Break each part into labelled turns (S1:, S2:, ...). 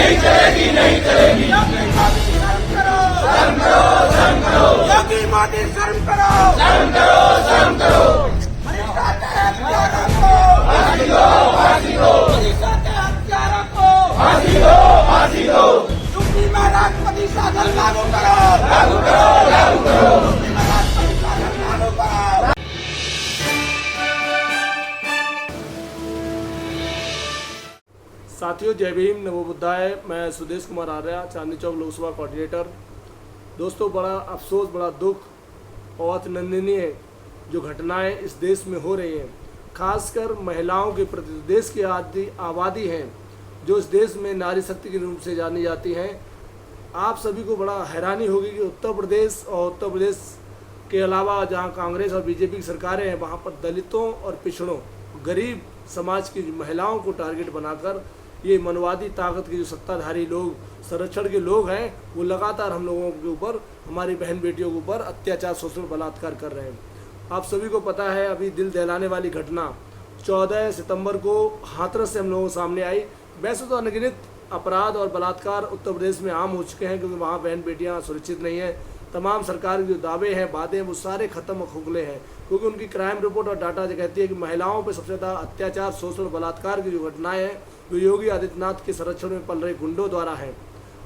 S1: नहीं चलेगी, नहीं चलेगी। योगी मोदी शर्म करो, शर्म करो, शर्म करो। हत्यारों को फांसी दो, फांसी दो। हत्यारों को फांसी दो, फांसी दो। यूपी में राष्ट्रपति शासन लागू करो, लागू करो, लागू करो। यूपी में राष्ट्रपति शासन लागू करो।
S2: साथियों, जय भीम, नमो बुद्धाय। मैं सुदेश कुमार आर्या, चांदनी चौक लोकसभा कोऑर्डिनेटर। दोस्तों, बड़ा अफसोस, बड़ा दुख और अतिनिंदनीय जो घटनाएं इस देश में हो रही हैं, खासकर महिलाओं के प्रति। देश की आबादी है जो इस देश में नारी शक्ति के रूप से जानी जाती हैं। आप सभी को बड़ा हैरानी होगी कि उत्तर प्रदेश के अलावा जहां कांग्रेस और बीजेपी की सरकारें हैं, वहां पर दलितों और पिछड़ों, गरीब समाज की महिलाओं को टारगेट बनाकर ये मनवादी ताकत के जो सत्ताधारी लोग, संरक्षण के लोग हैं, वो लगातार हम लोगों के ऊपर, हमारी बहन बेटियों के ऊपर अत्याचार, शोषण, बलात्कार कर रहे हैं। आप सभी को पता है, अभी दिल दहलाने वाली घटना 14 सितंबर को हाथरस से हम लोगों के सामने आई। वैसे तो अनगिनत अपराध और बलात्कार उत्तर प्रदेश में आम हो चुके हैं, क्योंकि वहाँ बहन बेटियाँ सुरक्षित नहीं हैं। तमाम सरकार के जो दावे हैं, वादे हैं, वो सारे खत्म और खोखले हैं, क्योंकि उनकी क्राइम रिपोर्ट और डाटा जो कहती है कि महिलाओं पर सबसे ज़्यादा अत्याचार, शोषण, बलात्कार की जो घटनाएं हैं, वो योगी आदित्यनाथ के संरक्षण में पल रहे गुंडों द्वारा हैं।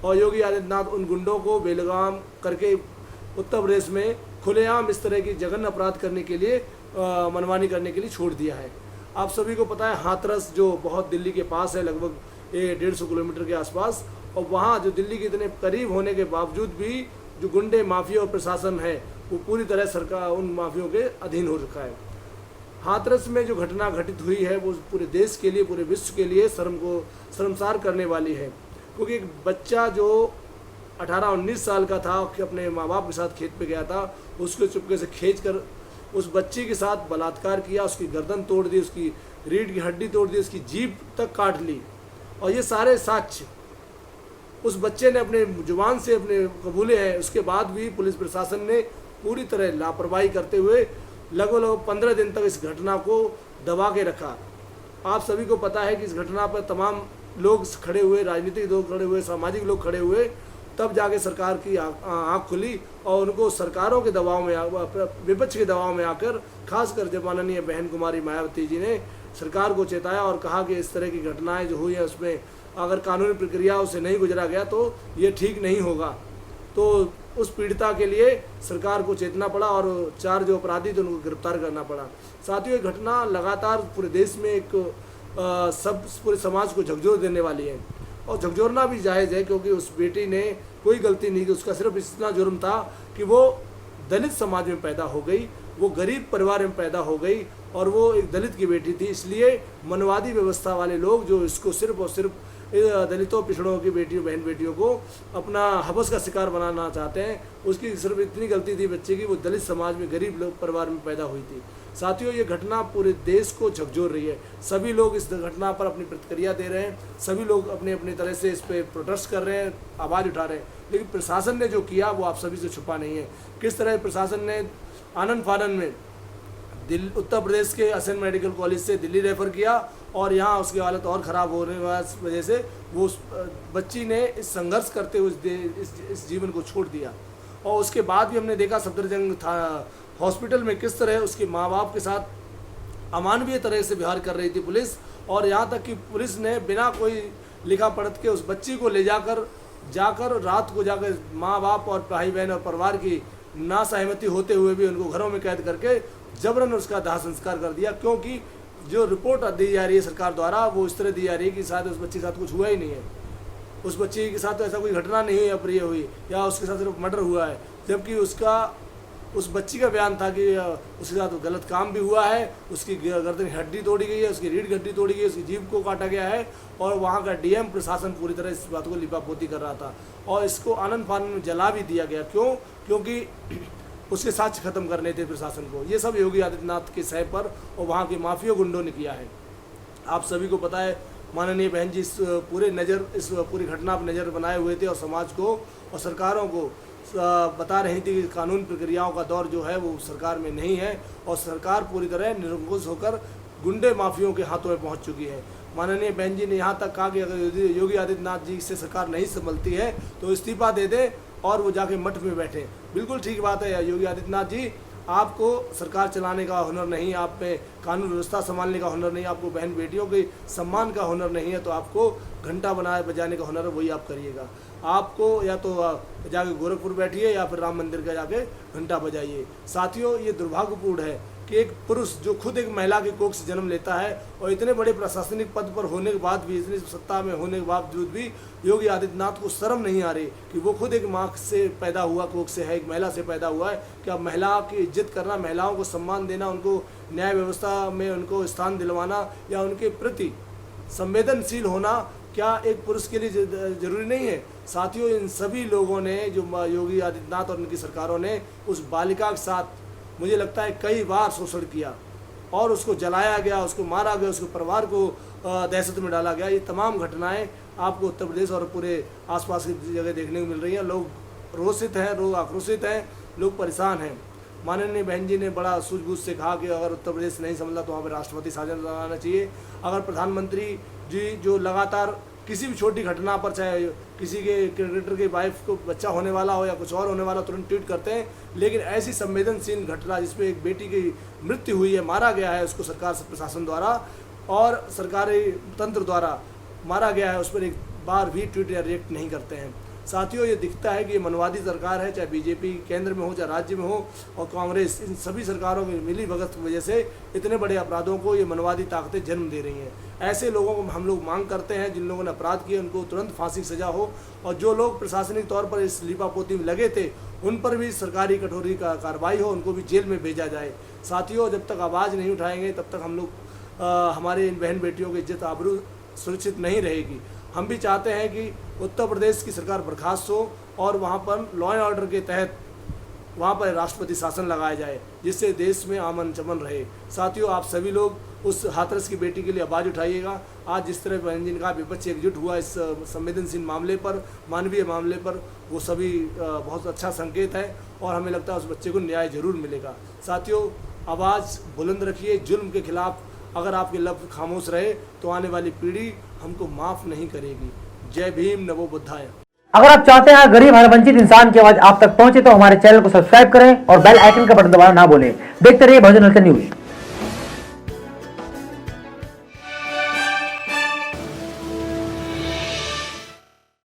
S2: और योगी आदित्यनाथ उन गुंडों को बेलगाम करके उत्तर प्रदेश में खुलेआम इस तरह की जघन्य अपराध करने के लिए, मनमानी करने के लिए छोड़ दिया है। आप सभी को पता है, हाथरस जो बहुत दिल्ली के पास है, लगभग 150 किलोमीटर के आसपास, और वहाँ जो दिल्ली के इतने करीब होने के बावजूद भी जो गुंडे, माफिया और प्रशासन है, वो पूरी तरह सरकार उन माफियों के अधीन हो रखा है। हाथरस में जो घटना घटित हुई है, वो पूरे देश के लिए, पूरे विश्व के लिए शर्मसार करने वाली है, क्योंकि एक बच्चा जो 18-19 साल का था, कि अपने माँ बाप के साथ खेत पे गया था, उसको चुपके से खींचकर उस बच्ची के साथ बलात्कार किया, उसकी गर्दन तोड़ दी, उसकी रीढ़ की हड्डी तोड़ दी, उसकी जीभ तक काट ली। और ये सारे साक्ष्य उस बच्चे ने अपने जुबान से अपने कबूले हैं। उसके बाद भी पुलिस प्रशासन ने पूरी तरह लापरवाही करते हुए लगभग 15 दिन तक इस घटना को दबा के रखा। आप सभी को पता है कि इस घटना पर तमाम लोग खड़े हुए, राजनीतिक लोग खड़े हुए, सामाजिक लोग खड़े हुए, तब जाके सरकार की आँख खुली और उनको सरकारों के दबाव में, विपक्ष के दबाव में आकर, खासकर जब माननीय बहन कुमारी मायावती जी ने सरकार को चेताया और कहा कि इस तरह की घटनाएं जो हुई है, उसमें अगर कानूनी प्रक्रियाओं से नहीं गुजरा गया तो ये ठीक नहीं होगा। तो उस पीड़िता के लिए सरकार को चेतना पड़ा और 4 जो अपराधी थे उनको गिरफ्तार करना पड़ा। साथियों, ये घटना लगातार पूरे देश में एक पूरे समाज को झकझोर देने वाली है, और झकझोरना भी जायज़ है, क्योंकि उस बेटी ने कोई गलती नहीं की। उसका सिर्फ इतना जुर्म था कि वो दलित समाज में पैदा हो गई, वो गरीब परिवार में पैदा हो गई, और वो एक दलित की बेटी थी। इसलिए मनवादी व्यवस्था वाले लोग जो इसको सिर्फ और सिर्फ दलितों, पिछड़ों की बेटियों, बहन बेटियों को अपना हवस का शिकार बनाना चाहते हैं, उसकी सिर्फ इतनी गलती थी बच्चे की, वो दलित समाज में, गरीब लोग परिवार में पैदा हुई थी। साथियों, ये घटना पूरे देश को झकझोर रही है। सभी लोग इस घटना पर अपनी प्रतिक्रिया दे रहे हैं, सभी लोग अपने अपनी तरह से इस पर प्रोटेस्ट कर रहे हैं, आवाज़ उठा रहे हैं, लेकिन प्रशासन ने जो किया वो आप सभी से छुपा नहीं है। किस तरह प्रशासन ने आनन फानन में उत्तर प्रदेश के असन मेडिकल कॉलेज से दिल्ली रेफर किया, और यहाँ उसकी हालत और ख़राब होने की वजह से वो बच्ची ने इस संघर्ष करते हुए इस जीवन को छोड़ दिया। और उसके बाद भी हमने देखा सफदरजंग हॉस्पिटल में किस तरह उसके माँ बाप के साथ अमानवीय तरह से व्यवहार कर रही थी पुलिस, और यहाँ तक कि पुलिस ने बिना कोई लिखा पढ़त के उस बच्ची को ले जाकर रात को जाकर माँ बाप और भाई बहन और परिवार की नासहमति होते हुए भी उनको घरों में कैद करके जबरन उसका दाह संस्कार कर दिया, क्योंकि जो रिपोर्ट दी जा रही है सरकार द्वारा, वो इस तरह दी जा रही है कि शायद उस बच्चे के साथ कुछ हुआ ही नहीं है, उस बच्ची के साथ तो ऐसा कोई घटना नहीं हुई, अप्रिय हुई, या उसके साथ सिर्फ मर्डर हुआ है। जबकि उस बच्ची का बयान था कि उसके साथ गलत काम भी हुआ है, उसकी गर्दन की हड्डी तोड़ी गई है, उसकी रीढ़ की हड्डी तोड़ी गई है, उसकी जीभ को काटा गया है, और वहाँ का डीएम प्रशासन पूरी तरह इस बात को लिपापोती कर रहा था, और इसको आनन फानन में जला भी दिया गया। क्यों? क्योंकि उसके साक्ष्य खत्म करने थे प्रशासन को। ये सब योगी आदित्यनाथ के सह पर और वहाँ के माफिया गुंडों ने किया है। आप सभी को पता है, माननीय बहन जी इस पूरी घटना पर नज़र बनाए हुए थे, और समाज को और सरकारों को बता रही थी कि कानून प्रक्रियाओं का दौर जो है वो सरकार में नहीं है, और सरकार पूरी तरह निरंकुश होकर गुंडे माफियों के हाथों में पहुंच चुकी है। माननीय बहन जी ने यहाँ तक कहा कि अगर योगी आदित्यनाथ जी से सरकार नहीं संभलती है तो इस्तीफा दे दे और वो जाके मठ में बैठे। बिल्कुल ठीक बात है योगी आदित्यनाथ जी, आपको सरकार चलाने का हुनर नहीं, आप में कानून व्यवस्था संभालने का हुनर नहीं, आपको बहन बेटियों के सम्मान का हुनर नहीं है, तो आपको घंटा बजाने का हुनर है, वही आप करिएगा। आपको या तो जाके गोरखपुर बैठिए या फिर राम मंदिर का जाके घंटा बजाइए। साथियों, ये दुर्भाग्यपूर्ण है कि एक पुरुष जो खुद एक महिला की कोख से जन्म लेता है और इतने बड़े प्रशासनिक पद पर होने के बाद भी, इतनी सत्ता में होने के बावजूद भी योगी आदित्यनाथ को शर्म नहीं आ रही कि वो खुद एक माँ से पैदा हुआ, कोख से है, एक महिला से पैदा हुआ है, कि अब महिला की इज्जत करना, महिलाओं को सम्मान देना, उनको न्याय व्यवस्था में उनको स्थान दिलवाना या उनके प्रति संवेदनशील होना क्या एक पुरुष के लिए जरूरी नहीं है। साथियों, इन सभी लोगों ने, जो योगी आदित्यनाथ और उनकी सरकारों ने उस बालिका के साथ मुझे लगता है कई बार शोषण किया और उसको जलाया गया, उसको मारा गया, उसके परिवार को दहशत में डाला गया। ये तमाम घटनाएं आपको उत्तर प्रदेश और पूरे आसपास की जगह देखने को मिल रही हैं। लोग रोषित हैं, लोग आक्रोशित हैं, लोग परेशान हैं। माननीय बहन जी ने बड़ा सूझबूझ से कहा कि अगर उत्तर प्रदेश नहीं संभला तो वहाँ पर राष्ट्रपति शासन लगाना चाहिए। अगर प्रधानमंत्री जी जो लगातार किसी भी छोटी घटना पर, चाहे किसी के क्रिकेटर की वाइफ को बच्चा होने वाला हो या कुछ और होने वाला, तुरंत ट्वीट करते हैं, लेकिन ऐसी संवेदनशील घटना जिसमें एक बेटी की मृत्यु हुई है, मारा गया है, उसको सरकार प्रशासन द्वारा और सरकारी तंत्र द्वारा मारा गया है, उस पर एक बार भी ट्वीट या रिएक्ट नहीं करते हैं। साथियों, ये दिखता है कि ये मनवादी सरकार है, चाहे बीजेपी केंद्र में हो, चाहे राज्य में हो, और कांग्रेस, इन सभी सरकारों की मिली भगत की वजह से इतने बड़े अपराधों को ये मनवादी ताकतें जन्म दे रही हैं। ऐसे लोगों को हम लोग मांग करते हैं, जिन लोगों ने अपराध किए उनको तुरंत फांसी की सजा हो, और जो लोग प्रशासनिक तौर पर इस लीपापोती में लगे थे उन पर भी सरकारी कठोरी का कार्रवाई हो, उनको भी जेल में भेजा जाए। साथियों, जब तक आवाज़ नहीं उठाएंगे तब तक हम लोग हमारे इन बहन बेटियों की इज्जत आबरू सुरक्षित नहीं रहेगी। हम भी चाहते हैं कि उत्तर प्रदेश की सरकार बर्खास्त हो और वहाँ पर लॉ एंड ऑर्डर के तहत वहाँ पर राष्ट्रपति शासन लगाया जाए, जिससे देश में अमन चमन रहे। साथियों, आप सभी लोग उस हाथरस की बेटी के लिए आवाज़ उठाइएगा। आज जिस तरह बहन जी का विपक्ष एकजुट हुआ इस संवेदनशील मामले पर, मानवीय मामले पर, वो सभी बहुत अच्छा संकेत है और हमें लगता है उस बच्चे को न्याय जरूर मिलेगा। साथियों, आवाज़ बुलंद रखिए जुल्म के खिलाफ। अगर आपके लफ्ज़ खामोश रहे तो आने वाली पीढ़ी हमको माफ़ नहीं करेगी। जय भीम, नमो बुद्धाय।
S3: अगर आप चाहते हैं गरीब हर वंचित इंसान की आवाज आप तक पहुंचे तो हमारे चैनल को सब्सक्राइब करें और बेल आइकन का बटन दबाना ना भूलें। देखते रहिए बहुजन न्यूज।